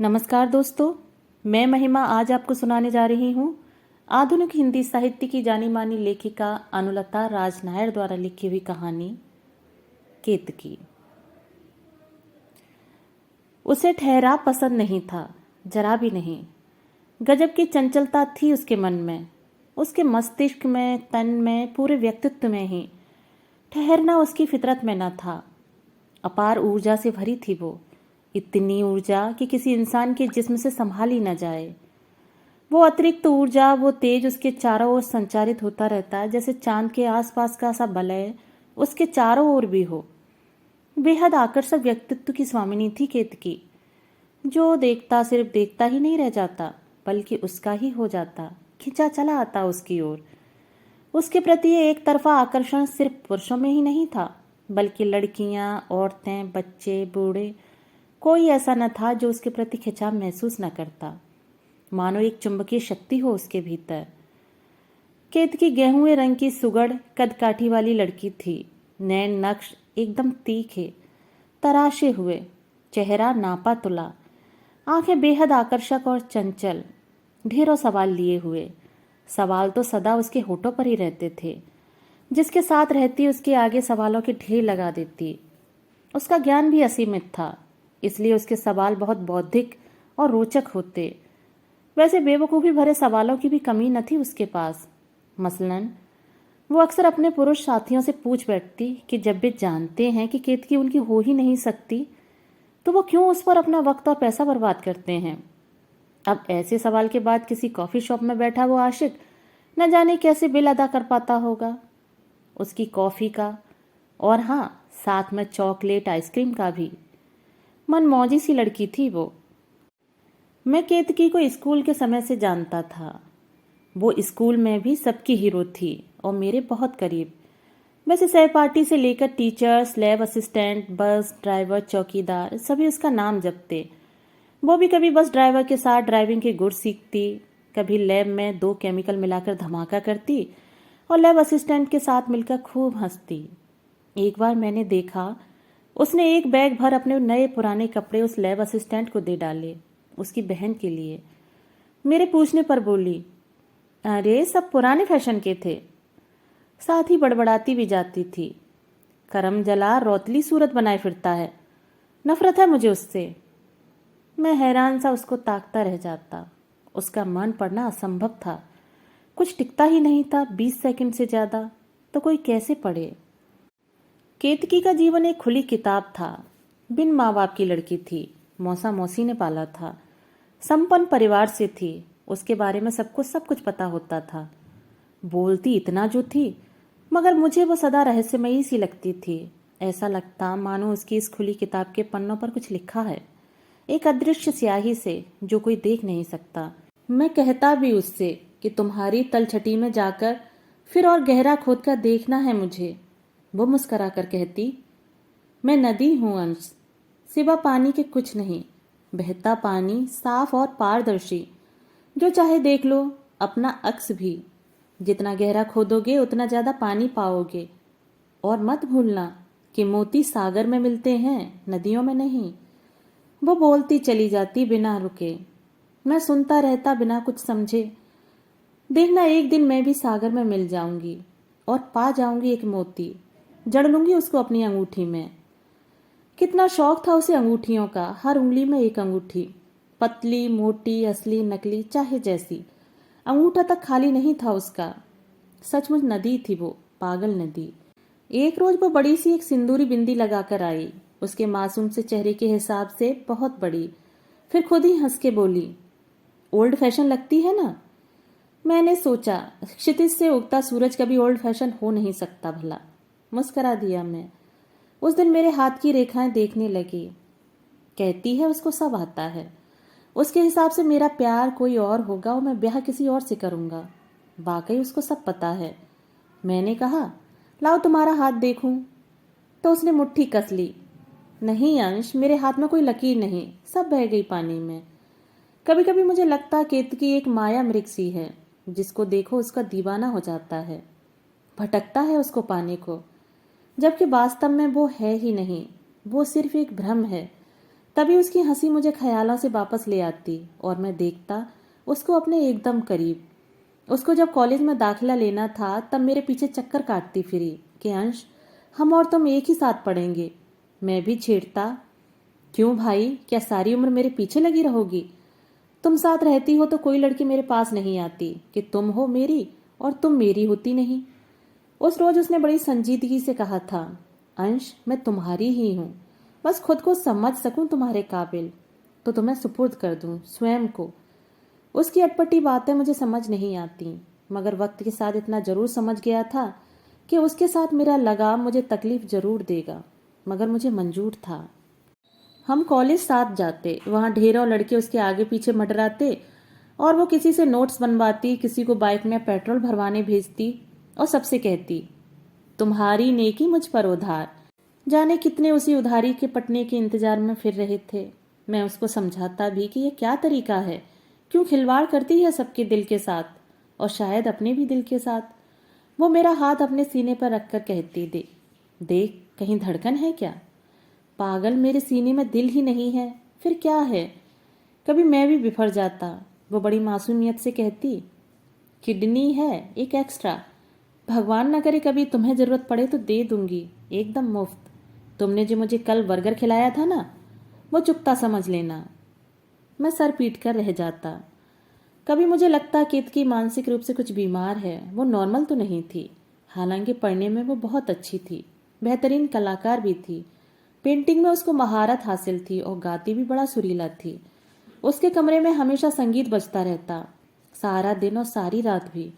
नमस्कार दोस्तों, मैं महिमा आज आपको सुनाने जा रही हूँ आधुनिक हिंदी साहित्य की जानी मानी लेखिका अनुलता राज नायर द्वारा लिखी हुई कहानी केतकी। उसे ठहराव पसंद नहीं था, जरा भी नहीं। गजब की चंचलता थी उसके मन में, उसके मस्तिष्क में, तन में, पूरे व्यक्तित्व में ही। ठहरना उसकी फितरत में न था। अपार ऊर्जा से भरी थी वो, इतनी ऊर्जा कि किसी इंसान के जिस्म से संभाली न जाए। वो अतिरिक्त ऊर्जा, वो तेज उसके चारों ओर संचारित होता रहता है, जैसे चांद के आसपास का सा वलय उसके चारों ओर भी हो। बेहद आकर्षक व्यक्तित्व की स्वामिनी थी केतकी, जो देखता सिर्फ देखता ही नहीं रह जाता, बल्कि उसका ही हो जाता, खिंचा चला आता उसकी ओर। उसके प्रति ये एक तरफा आकर्षण सिर्फ पुरुषों में ही नहीं था, बल्कि लड़कियां, औरतें, बच्चे, बूढ़े, कोई ऐसा न था जो उसके प्रति खिंचाव महसूस न करता, मानो एक चुंबकीय शक्ति हो उसके भीतर। केतकी गेहूं रंग की सुगड़ कद काठी वाली लड़की थी। नैन नक्श एकदम तीखे, तराशे हुए, चेहरा नापा तुला, आंखें बेहद आकर्षक और चंचल, ढेरों सवाल लिए हुए। सवाल तो सदा उसके होठों पर ही रहते थे। जिसके साथ रहती उसके आगे सवालों के ढेर लगा देती। उसका ज्ञान भी असीमित था, इसलिए उसके सवाल बहुत बौद्धिक और रोचक होते। वैसे बेवकूफ़ी भरे सवालों की भी कमी न थी उसके पास। मसलन वो अक्सर अपने पुरुष साथियों से पूछ बैठती कि जब वे जानते हैं कि केतकी उनकी हो ही नहीं सकती, तो वो क्यों उस पर अपना वक्त और पैसा बर्बाद करते हैं। अब ऐसे सवाल के बाद किसी कॉफ़ी शॉप में बैठा वो आशिक न जाने कैसे बिल अदा कर पाता होगा, उसकी कॉफ़ी का, और हाँ, साथ में चॉकलेट आइसक्रीम का भी। मनमौजी सी लड़की थी वो। मैं केतकी को स्कूल के समय से जानता था। वो स्कूल में भी सबकी हीरो थी और मेरे बहुत करीब। वैसे सहपाठी से लेकर teachers, lab assistant, bus driver, चौकीदार, सभी उसका नाम जपते। वो भी कभी बस ड्राइवर के साथ ड्राइविंग के गुर सीखती, कभी लैब में 2 केमिकल मिलाकर धमाका करती और लैब असिस्टेंट के साथ मिलकर खूब हंसती। एक बार मैंने देखा, उसने एक बैग भर अपने नए पुराने कपड़े उस लैब असिस्टेंट को दे डाले, उसकी बहन के लिए। मेरे पूछने पर बोली, अरे सब पुराने फैशन के थे। साथ ही बड़बड़ाती भी जाती थी, करम जला रौतली सूरत बनाए फिरता है, नफरत है मुझे उससे। मैं हैरान सा उसको ताकता रह जाता। उसका मन पड़ना असंभव था, कुछ टिकता ही नहीं था 20 सेकंड से ज़्यादा, तो कोई कैसे पढ़े। केतकी का जीवन एक खुली किताब था। बिन माँ बाप की लड़की थी, मौसा मौसी ने पाला था, संपन्न परिवार से थी। उसके बारे में सबको सब कुछ पता होता था। बोलती इतना जो थी, मगर मुझे वो सदा रहस्यमयी सी लगती थी। ऐसा लगता मानो उसकी इस खुली किताब के पन्नों पर कुछ लिखा है, एक अदृश्य स्याही से जो कोई देख नहीं सकता। मैं कहता भी उससे कि तुम्हारी तलछटी में जाकर फिर और गहरा खोद कर देखना है मुझे। वो मुस्करा कर कहती, मैं नदी हूँ अंश, सिवा पानी के कुछ नहीं। बहता पानी, साफ और पारदर्शी, जो चाहे देख लो, अपना अक्स भी। जितना गहरा खोदोगे उतना ज़्यादा पानी पाओगे। और मत भूलना कि मोती सागर में मिलते हैं, नदियों में नहीं। वो बोलती चली जाती बिना रुके। मैं सुनता रहता बिना कुछ समझे। देखना एक दिन मैं भी सागर में मिल जाऊंगी और पा जाऊंगी एक मोती, जड़ लूंगी उसको अपनी अंगूठी में। कितना शौक था उसे अंगूठियों का, हर उंगली में एक अंगूठी, पतली मोटी, असली नकली, चाहे जैसी। अंगूठा तक खाली नहीं था उसका। सचमुच नदी थी वो, पागल नदी। एक रोज वो बड़ी सी एक सिंदूरी बिंदी लगाकर आई, उसके मासूम से चेहरे के हिसाब से बहुत बड़ी। फिर खुद ही हंस के बोली, ओल्ड फैशन लगती है ना। मैंने सोचा, क्षितिज से उगता सूरज कभी ओल्ड फैशन हो नहीं सकता भला। मुस्करा दिया मैं। उस दिन मेरे हाथ की रेखाएं देखने लगी। कहती है उसको सब आता है, उसके हिसाब से मेरा प्यार कोई और होगा और मैं ब्याह किसी और से करूंगा। वाकई उसको सब पता है। मैंने कहा, लाओ तुम्हारा हाथ देखूं। तो उसने मुट्ठी कस ली। नहीं अंश, मेरे हाथ में कोई लकीर नहीं, सब बह गई पानी में। कभी कभी मुझे लगता केतकी एक माया मृग सी है, जिसको देखो उसका दीवाना हो जाता है, भटकता है उसको पाने को, जबकि वास्तव में वो है ही नहीं। वो सिर्फ एक भ्रम है, तभी उसकी हंसी मुझे ख्यालों से वापस ले आती और मैं देखता उसको अपने एकदम करीब। उसको जब कॉलेज में दाखिला लेना था तब मेरे पीछे चक्कर काटती फिरी कि अंश, हम और तुम एक ही साथ पढ़ेंगे। मैं भी छेड़ता, क्यों भाई, क्या सारी उम्र मेरे पीछे लगी रहोगी? तुम साथ रहती हो तो कोई लड़की मेरे पास नहीं आती कि तुम हो मेरी और तुम मेरी होती नहीं। उस रोज उसने बड़ी संजीदगी से कहा था, अंश, मैं तुम्हारी ही हूं, बस खुद को समझ सकूं तुम्हारे काबिल तो तुम्हें सुपुर्द कर दूं स्वयं को। उसकी अटपटी बातें मुझे समझ नहीं आती, मगर वक्त के साथ इतना जरूर समझ गया था कि उसके साथ मेरा लगाव मुझे तकलीफ जरूर देगा, मगर मुझे मंजूर था। हम कॉलेज साथ जाते, वहाँ ढेरों लड़के उसके आगे पीछे मंडराते और वो किसी से नोट्स बनवाती, किसी को बाइक में पेट्रोल भरवाने भेजती और सबसे कहती, तुम्हारी नेकी मुझ पर उधार। जाने कितने उसी उधारी के पटने के इंतजार में फिर रहे थे। मैं उसको समझाता भी कि यह क्या तरीका है, क्यों खिलवाड़ करती है सबके दिल के साथ और शायद अपने भी दिल के साथ। वो मेरा हाथ अपने सीने पर रखकर कहती, देख कहीं धड़कन है क्या? पागल, मेरे सीने में दिल ही नहीं है, फिर क्या है? कभी मैं भी बिफर जाता। वो बड़ी मासूमियत से कहती, किडनी है एक एक्स्ट्रा, भगवान न करे कभी तुम्हें जरूरत पड़े तो दे दूंगी, एकदम मुफ्त। तुमने जो मुझे कल बर्गर खिलाया था ना, वो चुकता समझ लेना। मैं सर पीट कर रह जाता। कभी मुझे लगता केतकी मानसिक रूप से कुछ बीमार है, वो नॉर्मल तो नहीं थी। हालांकि पढ़ने में वो बहुत अच्छी थी, बेहतरीन कलाकार भी थी। पेंटिंग में उसको महारत हासिल थी और गाती भी बड़ा सुरीला थी। उसके कमरे में हमेशा संगीत बजता रहता, सारा दिन और सारी रात भी।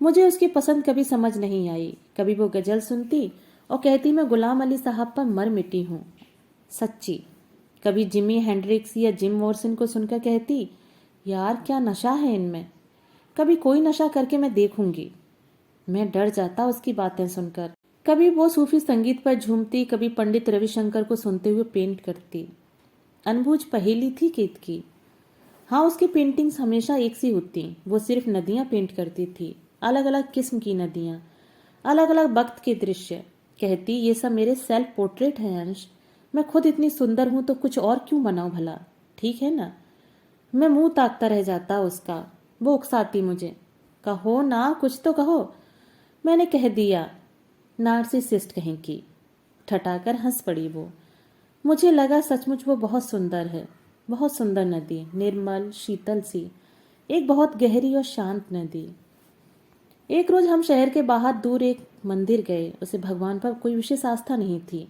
मुझे उसकी पसंद कभी समझ नहीं आई। कभी वो गजल सुनती और कहती मैं गुलाम अली साहब पर मर मिटी हूँ, सच्ची। कभी जिमी हेंड्रिक्स या जिम मॉर्सन को सुनकर कहती, यार क्या नशा है इनमें, कभी कोई नशा करके मैं देखूंगी। मैं डर जाता उसकी बातें सुनकर। कभी वो सूफी संगीत पर झूमती, कभी पंडित रविशंकर को सुनते हुए पेंट करती। अनबूझ पहेली थी केतकी। हाँ, उसकी पेंटिंग्स हमेशा एक सी होती। वो सिर्फ नदियां पेंट करती थी, अलग अलग किस्म की नदियां, अलग अलग वक्त के दृश्य। कहती, ये सब मेरे सेल्फ पोर्ट्रेट है अंश, मैं खुद इतनी सुंदर हूं तो कुछ और क्यों बनाऊं भला, ठीक है ना? मैं मुंह ताकता रह जाता उसका। वो उकसाती मुझे, कहो ना, कुछ तो कहो। मैंने कह दिया, नार्सिसिस्ट कहीं की। ठठाकर हंस पड़ी वो। मुझे लगा सचमुच वो बहुत सुंदर है, बहुत सुंदर नदी, निर्मल शीतल सी, एक बहुत गहरी और शांत नदी। एक रोज हम शहर के बाहर दूर एक मंदिर गए। उसे भगवान पर कोई विशेष आस्था नहीं थी,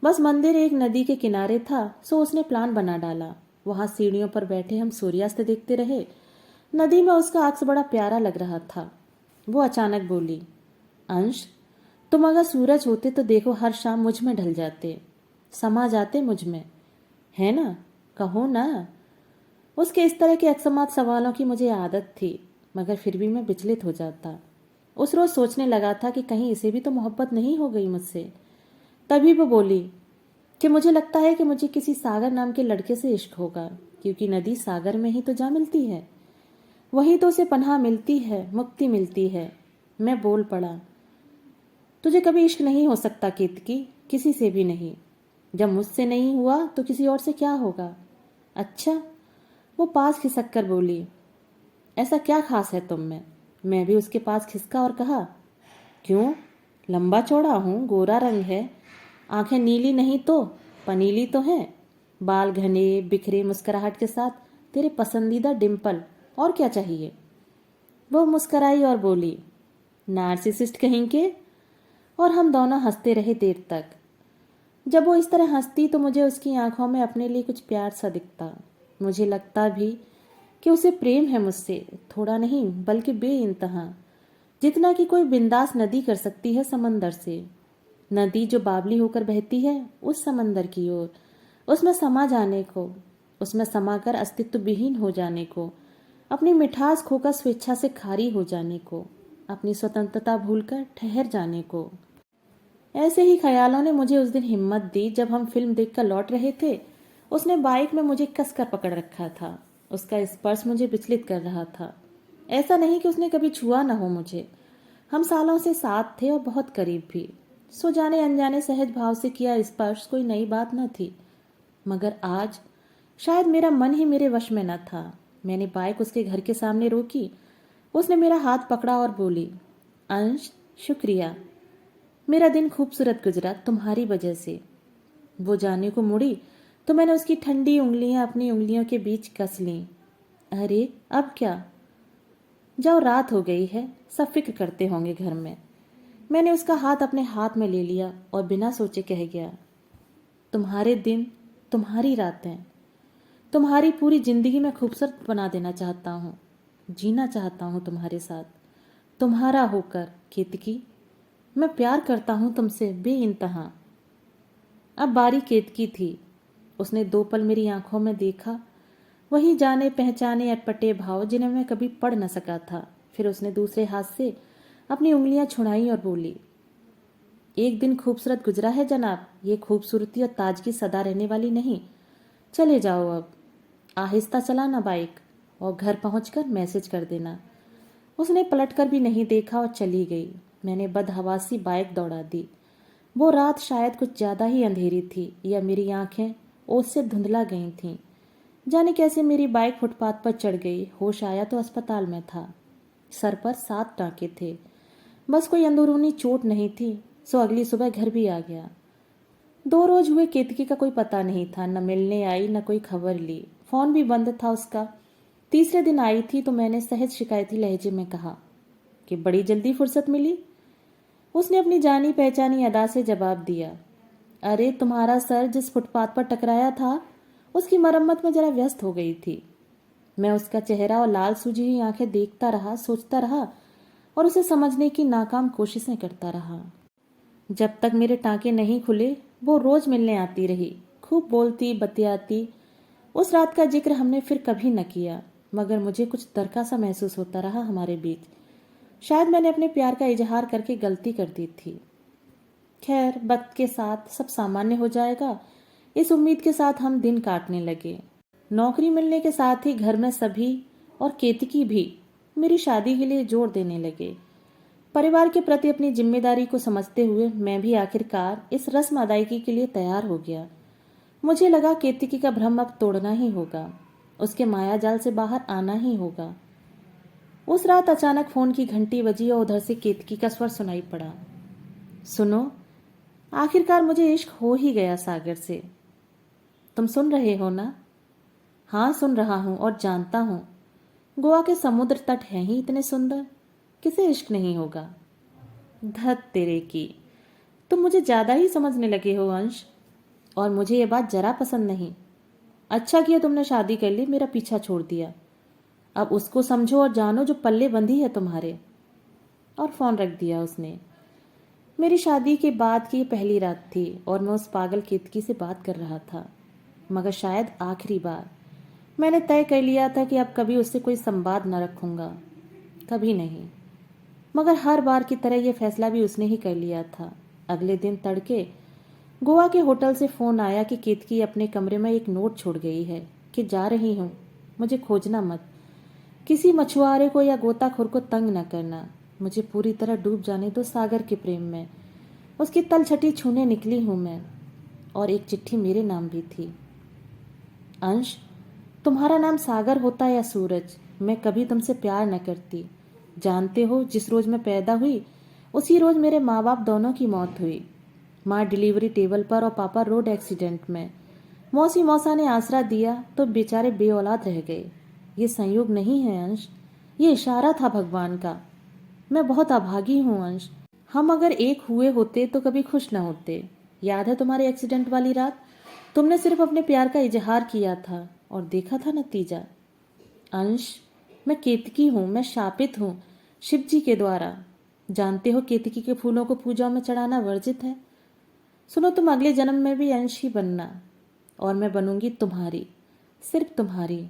बस मंदिर एक नदी के किनारे था, सो उसने प्लान बना डाला। वहां सीढ़ियों पर बैठे हम सूर्यास्त देखते रहे। नदी में उसका अक्स बड़ा प्यारा लग रहा था। वो अचानक बोली, अंश, तुम अगर सूरज होते तो देखो हर शाम मुझ में ढल जाते, समा जाते मुझ में, है ना? कहो ना। उसके इस तरह के अकस्मात सवालों की मुझे आदत थी, मगर फिर भी मैं विचलित हो जाता। उस रोज सोचने लगा था कि कहीं इसे भी तो मोहब्बत नहीं हो गई मुझसे। तभी वो बोली कि मुझे लगता है कि मुझे किसी सागर नाम के लड़के से इश्क होगा, क्योंकि नदी सागर में ही तो जा मिलती है, वही तो उसे पनाह मिलती है, मुक्ति मिलती है। मैं बोल पड़ा, तुझे कभी इश्क नहीं हो सकता केतकी, किसी से भी नहीं। जब मुझसे नहीं हुआ तो किसी और से क्या होगा? अच्छा। वो पास खिसक कर बोली, ऐसा क्या खास है तुम में? मैं भी उसके पास खिसका और कहा, क्यों? लंबा चौड़ा हूँ, गोरा रंग है, आंखें नीली नहीं तो पनीली तो हैं, बाल घने बिखरे, मुस्कुराहट के साथ तेरे पसंदीदा डिम्पल, और क्या चाहिए? वो मुस्कुराई और बोली, नार्सिसिस्ट कहीं के। और हम दोनों हंसते रहे देर तक। जब वो इस तरह हंसती तो मुझे उसकी आंखों में अपने लिए कुछ प्यार सा दिखता। मुझे लगता भी कि उसे प्रेम है मुझसे, थोड़ा नहीं बल्कि बेइंतहा, जितना कि कोई बिंदास नदी कर सकती है समंदर से। नदी जो बावली होकर बहती है उस समंदर की ओर, उसमें समा जाने को, उसमें समाकर अस्तित्व विहीन हो जाने को, अपनी मिठास खोकर स्वेच्छा से खारी हो जाने को, अपनी स्वतंत्रता भूलकर ठहर जाने को। ऐसे ही ख्यालों ने मुझे उस दिन हिम्मत दी जब हम फिल्म देखकर लौट रहे थे। उसने बाइक में मुझे कसकर पकड़ रखा था। उसका स्पर्श मुझे विचलित कर रहा था। ऐसा नहीं कि उसने कभी छुआ न हो मुझे। हम सालों से साथ थे और बहुत करीब भी। सो जाने अनजाने सहज भाव से किया स्पर्श कोई नई बात न थी। मगर आज शायद मेरा मन ही मेरे वश में न था। मैंने बाइक उसके घर के सामने रोकी। उसने मेरा हाथ पकड़ा और बोली, अंश, शुक्रिया। मेरा दिन खूबसूरत गुजरा तुम्हारी वजह से। वो जाने को मुड़ी तो मैंने उसकी ठंडी उंगलियां अपनी उंगलियों के बीच कस लीं। अरे अब क्या? जाओ, रात हो गई है, सब फिक्र करते होंगे घर में। मैंने उसका हाथ अपने हाथ में ले लिया और बिना सोचे कह गया, तुम्हारे दिन, तुम्हारी रातें, तुम्हारी पूरी जिंदगी में खूबसूरत बना देना चाहता हूँ। जीना चाहता हूँ तुम्हारे साथ, तुम्हारा होकर। केतकी, मैं प्यार करता हूँ तुमसे बेइंतहा। अब बारी केतकी थी। उसने 2 पल मेरी आंखों में देखा, वही जाने पहचाने अटपटे भाव जिन्हें मैं कभी पढ़ न सका था। फिर उसने दूसरे हाथ से अपनी उंगलियां छुड़ाई और बोली, एक दिन खूबसूरत गुजरा है जनाब। ये खूबसूरती और ताजगी सदा रहने वाली नहीं। चले जाओ अब। आहिस्ता चलाना बाइक और घर पहुंचकर मैसेज कर देना। उसने पलटकर भी नहीं देखा और चली गई। मैंने बदहवासी बाइक दौड़ा दी। वो रात शायद कुछ ज़्यादा ही अंधेरी थी या मेरी आंखें ओस से धुंधला गई थीं। जाने कैसे मेरी बाइक फुटपाथ पर चढ़ गई। होश आया तो अस्पताल में था। सर पर 7 टांके थे। बस कोई अंदरूनी चोट नहीं थी, सो अगली सुबह घर भी आ गया। 2 रोज हुए केतकी का कोई पता नहीं था। न मिलने आई न कोई खबर ली। फोन भी बंद था उसका। तीसरे दिन आई थी तो मैंने सहज शिकायती लहजे में कहा कि बड़ी जल्दी फुर्सत मिली। उसने अपनी जानी पहचानी अदा से जवाब दिया, अरे तुम्हारा सर जिस फुटपाथ पर टकराया था उसकी मरम्मत में जरा व्यस्त हो गई थी। मैं उसका चेहरा और लाल सूजी हुई आंखें देखता रहा, सोचता रहा और उसे समझने की नाकाम कोशिशें करता रहा। जब तक मेरे टांके नहीं खुले वो रोज मिलने आती रही, खूब बोलती बतियाती। उस रात का जिक्र हमने फिर कभी न किया, मगर मुझे कुछ तरका सा महसूस होता रहा हमारे बीच। शायद मैंने अपने प्यार का इजहार करके गलती कर दी थी। खैर, वक्त के साथ सब सामान्य हो जाएगा, इस उम्मीद के साथ हम दिन काटने लगे। नौकरी मिलने के साथ ही घर में सभी और केतकी भी मेरी शादी के लिए जोर देने लगे। परिवार के प्रति अपनी जिम्मेदारी को समझते हुए मैं भी आखिरकार इस रस्म अदायगी के लिए तैयार हो गया। मुझे लगा केतकी का भ्रम अब तोड़ना ही होगा, उसके माया जाल से बाहर आना ही होगा। उस रात अचानक फोन की घंटी बजी और उधर से केतकी का स्वर सुनाई पड़ा, सुनो, आखिरकार मुझे इश्क हो ही गया सागर से। तुम सुन रहे हो ना? हाँ, सुन रहा हूं और जानता हूं। गोवा के समुद्र तट हैं ही इतने सुंदर, किसे इश्क नहीं होगा। धत तेरे की, तुम मुझे ज्यादा ही समझने लगे हो अंश, और मुझे ये बात जरा पसंद नहीं। अच्छा किया तुमने शादी कर ली, मेरा पीछा छोड़ दिया। अब उसको समझो और जानो जो पल्ले बंधी है तुम्हारे। और फोन रख दिया उसने। मेरी शादी के बाद की पहली रात थी और मैं उस पागल केतकी से बात कर रहा था, मगर शायद आखिरी बार। मैंने तय कर लिया था कि अब कभी उससे कोई संवाद न रखूंगा, कभी नहीं। मगर हर बार की तरह यह फैसला भी उसने ही कर लिया था। अगले दिन तड़के गोवा के होटल से फोन आया कि केतकी अपने कमरे में एक नोट छोड़ गई है कि जा रही हूँ, मुझे खोजना मत। किसी मछुआरे को या गोताखोर को तंग न करना। मुझे पूरी तरह डूब जाने दो सागर के प्रेम में। उसकी तलछटी छूने निकली हूं मैं। और एक चिट्ठी मेरे नाम भी थी। अंश, तुम्हारा नाम सागर होता या सूरज, मैं कभी तुमसे प्यार न करती। जानते हो, जिस रोज मैं पैदा हुई उसी रोज मेरे माँ बाप दोनों की मौत हुई। माँ डिलीवरी टेबल पर और पापा रोड एक्सीडेंट में। मौसी मौसा ने आसरा दिया तो बेचारे बेऔलाद रह गए। ये संयोग नहीं है अंश, ये इशारा था भगवान का। मैं बहुत अभागी हूँ अंश। हम अगर एक हुए होते तो कभी खुश न होते। याद है तुम्हारे एक्सीडेंट वाली रात? तुमने सिर्फ अपने प्यार का इजहार किया था और देखा था नतीजा। अंश, मैं केतकी हूँ, मैं शापित हूँ शिव जी के द्वारा। जानते हो, केतकी के फूलों को पूजा में चढ़ाना वर्जित है। सुनो, तुम अगले जन्म में भी अंश ही बनना और मैं बनूंगी तुम्हारी, सिर्फ तुम्हारी।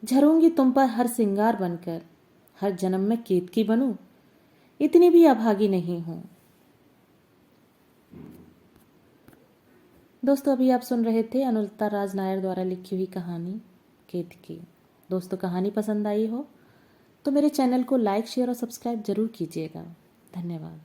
झरूंगी तुम पर हर सिंगार बनकर। हर जन्म में केतकी बनूं, इतनी भी अभागी नहीं हूं। दोस्तों, अभी आप सुन रहे थे अनुलता राज नायर द्वारा लिखी हुई कहानी केतकी। दोस्तों, कहानी पसंद आई हो तो मेरे चैनल को लाइक, शेयर और सब्सक्राइब जरूर कीजिएगा। धन्यवाद।